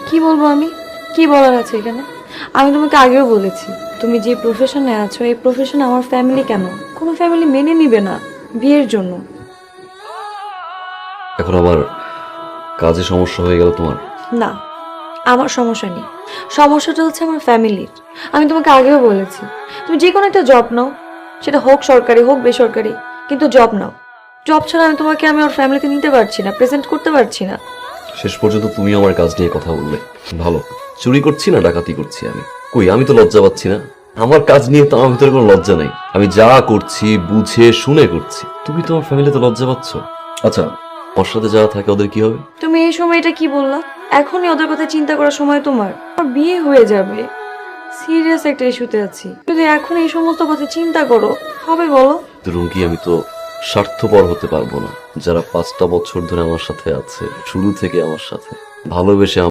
কি বলবো আমি? কি বলার আছে এখানে? আমি তোমাকে আগেও বলেছি, তুমি যে প্রফেশনে আছো এই প্রফেশনে আমার ফ্যামিলি কেন, কোনো ফ্যামিলি মেনে নিবে না বিয়ের জন্য। এখন আবার কাজে সমস্যা হয়ে গেল তোমার? না, আমার সমস্যা নেই, সমস্যাটা হচ্ছে আমার ফ্যামিলির। আমি তোমাকে আগেও বলেছি, তুমি যে কোনো একটা জব নাও, সেটা হোক সরকারি হোক বেসরকারি, কিন্তু জব নাও। জব ছাড়া আমি ওর ফ্যামিলিতে নিতে পারছি না, প্রেজেন্ট করতে পারছি না। শেষ পর্যন্ত তুমি আমার কাজ নিয়ে কথা বললে। ভালো, চুরি করছি না ডাকাতি করছি আমি? কই, আমি তো লজ্জা পাচ্ছি না। আমার কাজ নিয়ে তো আমার ভিতরে কোনো লজ্জা নেই। আমি যা করছি বুঝে শুনে করছি। তুমি তোমার ফ্যামিলিতে লজ্জা পাচ্ছ? আচ্ছা, ওর সাথে যারা থাকে ওদের কি হবে? তুমি এই সময়টা কি বললা? এখনই ওদের কথা চিন্তা করার সময় তোমার? আমার বিয়ে হয়ে যাবে, সিরিয়াস একটা ইস্যুতে আছি, যদি এখন এই সমস্ত কথা চিন্তা করো হবে বলো? রুমকি, আমি তো স্বার্থপর হতে পারবো না। যারা 5টা বছর ধরে আমার সাথে আছে, শুরু থেকে আমার সাথে ভালোবেসে